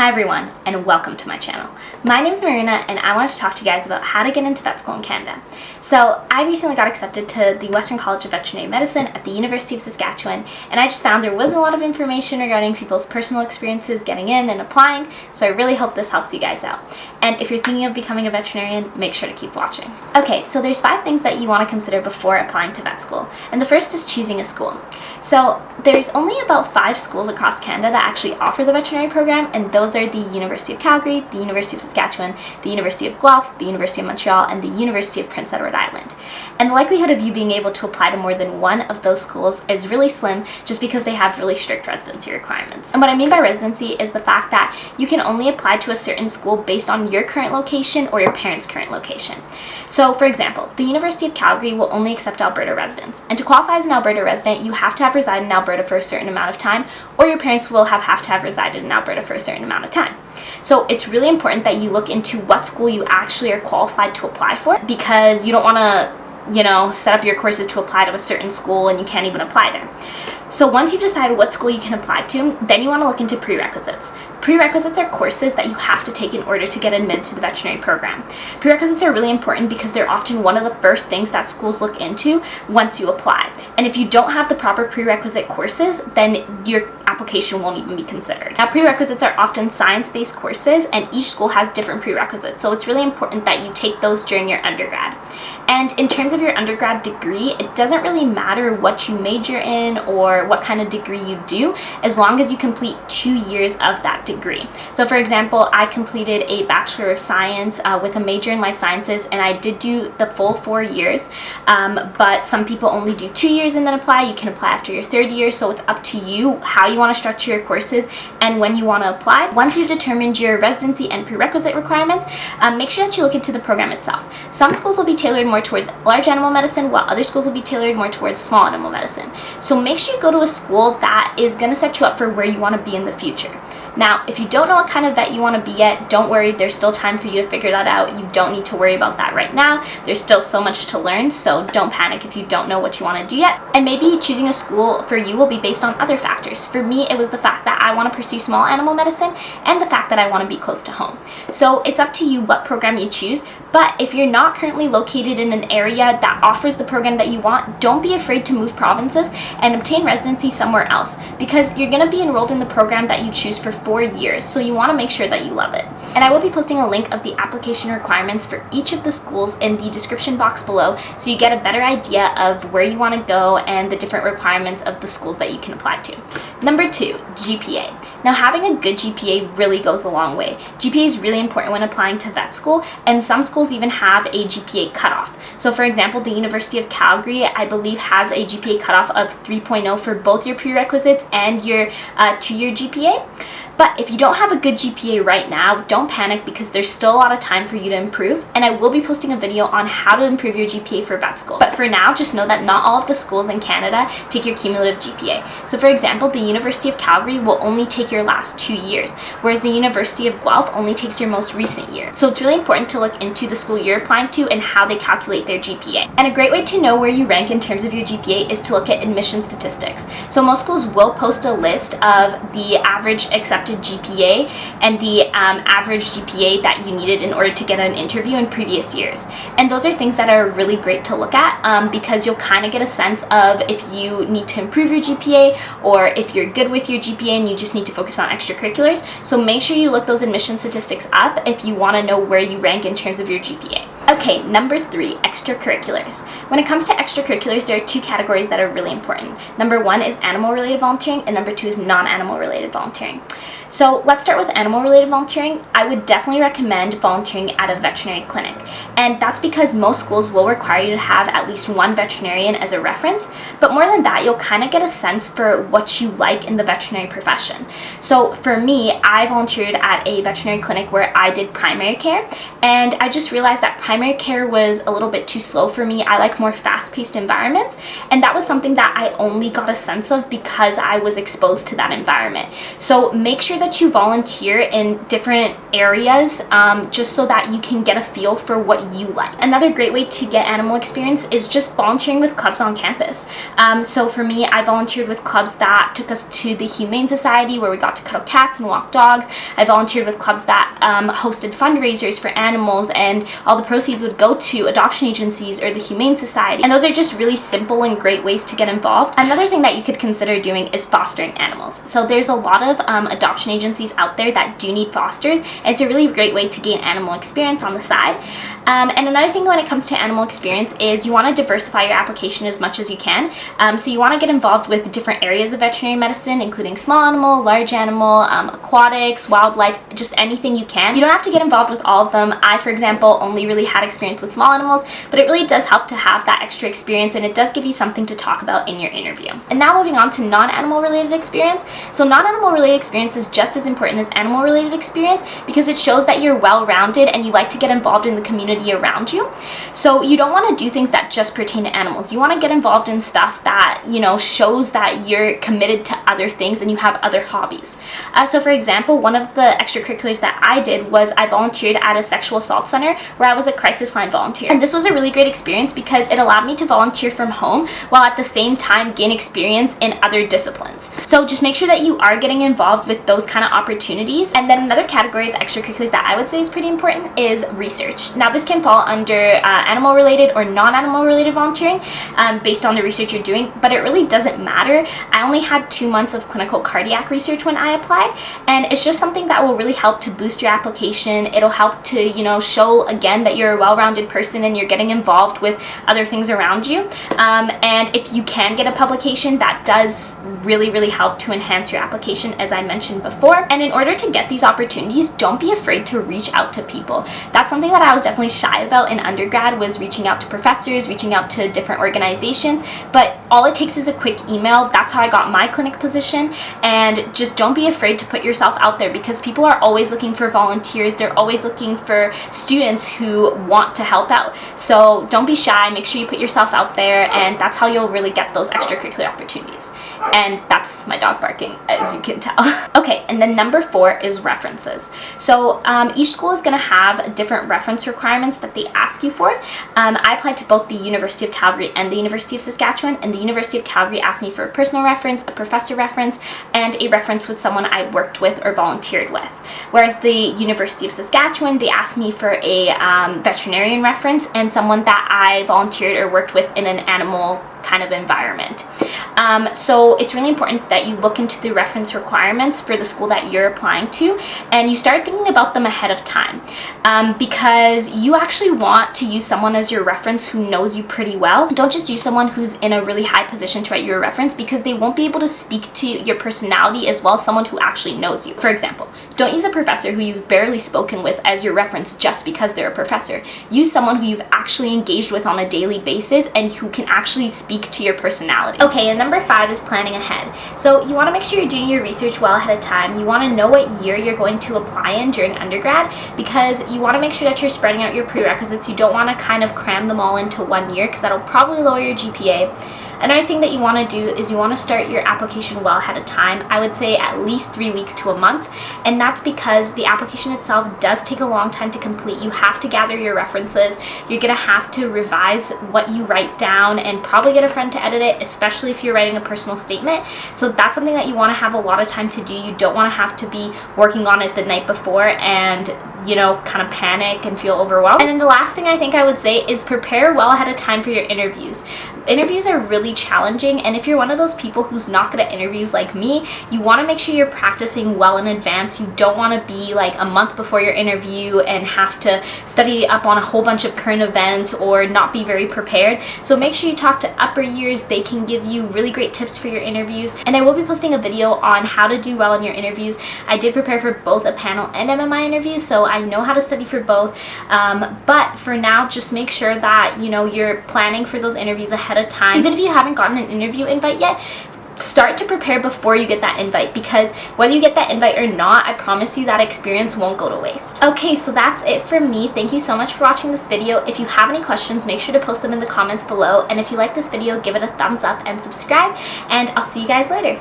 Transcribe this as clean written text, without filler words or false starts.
Hi everyone, and welcome to my channel. My name is Marina, and I wanted to talk to you guys about how to get into vet school in Canada. So I recently got accepted to the Western College of Veterinary Medicine at the University of Saskatchewan, and I just found there wasn't a lot of information regarding people's personal experiences getting in and applying, so I really hope this helps you guys out. And if you're thinking of becoming a veterinarian, make sure to keep watching. Okay, so there's 5 things that you want to consider before applying to vet school, and the first is choosing a school. So there's only about 5 schools across Canada that actually offer the veterinary program, and those are the University of Calgary, the University of Saskatchewan, the University of Guelph, the University of Montreal, and the University of Prince Edward Island. And the likelihood of you being able to apply to more than one of those schools is really slim, just because they have really strict residency requirements. And what I mean by residency is the fact that you can only apply to a certain school based on your current location or your parents' current location. So for example, the University of Calgary will only accept Alberta residents, and to qualify as an Alberta resident, you have to have resided in Alberta for a certain amount of time, or your parents will have to have resided in Alberta for a certain amount of time. So it's really important that you look into what school you actually are qualified to apply for, because you don't want to, set up your courses to apply to a certain school and you can't even apply there. So once you've decided what school you can apply to, then you want to look into prerequisites. Prerequisites are courses that you have to take in order to get admitted to the veterinary program. Prerequisites are really important because they're often one of the first things that schools look into once you apply. And if you don't have the proper prerequisite courses, then your application won't even be considered. Now, prerequisites are often science-based courses, and each school has different prerequisites, so it's really important that you take those during your undergrad. And in terms of your undergrad degree, it doesn't really matter what you major in or what kind of degree you do, as long as you complete 2 years of that degree. So for example, I completed a Bachelor of Science with a major in Life Sciences, and I did do the full 4 years, but some people only do 2 years and then apply. You can apply after your 3rd year, so it's up to you how you want to structure your courses and when you want to apply. Once you've determined your residency and prerequisite requirements, make sure that you look into the program itself. Some schools will be tailored more towards large animal medicine, while other schools will be tailored more towards small animal medicine. So make sure you go to a school that is going to set you up for where you want to be in the future. Now, if you don't know what kind of vet you want to be yet, don't worry, there's still time for you to figure that out. You don't need to worry about that right now. There's still so much to learn, so don't panic if you don't know what you want to do yet. And maybe choosing a school for you will be based on other factors. For me, it was the fact that I want to pursue small animal medicine and the fact that I want to be close to home. So it's up to you what program you choose, but if you're not currently located in an area that offers the program that you want, don't be afraid to move provinces and obtain residency somewhere else, because you're going to be enrolled in the program that you choose for 4 years, so you want to make sure that you love it. And I will be posting a link of the application requirements for each of the schools in the description box below, so you get a better idea of where you want to go and the different requirements of the schools that you can apply to. Number 2, GPA. Now, having a good GPA really goes a long way. GPA is really important when applying to vet school, and some schools even have a GPA cutoff. So for example, the University of Calgary, I believe, has a GPA cutoff of 3.0 for both your prerequisites and your 2-year GPA. But if you don't have a good GPA right now, don't panic, because there's still a lot of time for you to improve, and I will be posting a video on how to improve your GPA for vet school. But for now, just know that not all of the schools in Canada take your cumulative GPA. So for example, the University of Calgary will only take your last 2 years, whereas the University of Guelph only takes your most recent year. So it's really important to look into the school you're applying to and how they calculate their GPA. And a great way to know where you rank in terms of your GPA is to look at admission statistics. So most schools will post a list of the average accepted GPA and the average GPA that you needed in order to get an interview in previous years. And those are things that are really great to look at, because you'll kind of get a sense of if you need to improve your GPA or if you're good with your GPA and you just need to focus on extracurriculars. So make sure you look those admission statistics up if you want to know where you rank in terms of your GPA. Okay, number 3, extracurriculars. When it comes to extracurriculars, there are 2 categories that are really important. Number 1 is animal-related volunteering, and number 2 is non-animal-related volunteering. So let's start with animal-related volunteering. I would definitely recommend volunteering at a veterinary clinic, and that's because most schools will require you to have at least 1 veterinarian as a reference, but more than that, you'll kind of get a sense for what you like in the veterinary profession. So for me, I volunteered at a veterinary clinic where I did primary care, and I just realized that primary care was a little bit too slow for me. I like more fast-paced environments, and that was something that I only got a sense of because I was exposed to that environment. So make sure that you volunteer in different areas just so that you can get a feel for what you like. Another great way to get animal experience is just volunteering with clubs on campus. So for me, I volunteered with clubs that took us to the Humane Society where we got to cuddle cats and walk dogs. I volunteered with clubs that hosted fundraisers for animals, and all the proceeds would go to adoption agencies or the Humane Society. And those are just really simple and great ways to get involved. Another thing that you could consider doing is fostering animals. So there's a lot of adoption agencies out there that do need fosters, and it's a really great way to gain animal experience on the side. And another thing when it comes to animal experience is you want to diversify your application as much as you can. So you want to get involved with different areas of veterinary medicine, including small animal, large animal, aquatics, wildlife, just anything you can. You don't have to get involved with all of them. I, for example, only really had experience with small animals, but it really does help to have that extra experience, and it does give you something to talk about in your interview. And now moving on to non-animal related experience. So non-animal related experience is just as important as animal related experience because it shows that you're well-rounded and you like to get involved in the community around you. So you don't want to do things that just pertain to animals. You want to get involved in stuff that, you know, shows that you're committed to other things and you have other hobbies. So for example, one of the extracurriculars that I did was I volunteered at a sexual assault center where I was a crisis line volunteer. And this was a really great experience because it allowed me to volunteer from home while at the same time gain experience in other disciplines. So just make sure that you are getting involved with those kind of opportunities. And then another category of extracurriculars that I would say is pretty important is research. Now this can fall under animal related or non-animal related volunteering based on the research you're doing, but it really doesn't matter. I only had 2 months of clinical cardiac research when I applied, and it's just something that will really help to boost your application. It'll help to, you know, show again that you're a well-rounded person and you're getting involved with other things around you. And if you can get a publication, that does really help to enhance your application, as I mentioned before. And in order to get these opportunities, don't be afraid to reach out to people. That's something that I was definitely shy about in undergrad, was reaching out to professors, reaching out to different organizations, but all it takes is a quick email. That's how I got my clinic position. And just don't be afraid to put yourself out there because people are always looking for volunteers. They're always looking for students who want to help out. So don't be shy, make sure you put yourself out there, and that's how you'll really get those extracurricular opportunities. And that's my dog barking, as you can tell. Okay, and then number 4 is references. So each school is going to have different reference requirements that they ask you for. I applied to both the University of Calgary and the University of Saskatchewan, and the University of Calgary asked me for a personal reference, a professor reference, and a reference with someone I worked with or volunteered with. Whereas the University of Saskatchewan, they asked me for a veterinarian reference and someone that I volunteered or worked with in an animal kind of environment. So it's really important that you look into the reference requirements for the school that you're applying to, and you start thinking about them ahead of time, because you actually want to use someone as your reference who knows you pretty well. Don't just use someone who's in a really high position to write your reference because they won't be able to speak to your personality as well as someone who actually knows you. For example, don't use a professor who you've barely spoken with as your reference just because they're a professor. Use someone who you've actually engaged with on a daily basis and who can actually speak to your personality. Okay, and number 5 is planning ahead. So you want to make sure you're doing your research well ahead of time. You want to know what year you're going to apply in during undergrad because you want to make sure that you're spreading out your prerequisites. You don't want to kind of cram them all into one year because that'll probably lower your GPA. Another thing that you want to do is you want to start your application well ahead of time. I would say at least 3 weeks to a month, and that's because the application itself does take a long time to complete. You have to gather your references. You're going to have to revise what you write down and probably get a friend to edit it, especially if you're writing a personal statement. So that's something that you want to have a lot of time to do. You don't want to have to be working on it the night before and, you know, kind of panic and feel overwhelmed. And then the last thing I think I would say is prepare well ahead of time for your interviews. Interviews are really challenging, and if you're one of those people who's not good at interviews like me, you want to make sure you're practicing well in advance. You don't want to be like a month before your interview and have to study up on a whole bunch of current events or not be very prepared. So make sure you talk to upper years. They can give you really great tips for your interviews, and I will be posting a video on how to do well in your interviews. I did prepare for both a panel and MMI interview, so I know how to study for both, but for now, just make sure that, you know, you're planning for those interviews ahead of time. Even if you haven't gotten an interview invite yet, start to prepare before you get that invite, because whether you get that invite or not, I promise you that experience won't go to waste. Okay, so that's it from me. Thank you so much for watching this video. If you have any questions, make sure to post them in the comments below, and if you like this video, give it a thumbs up and subscribe, and I'll see you guys later.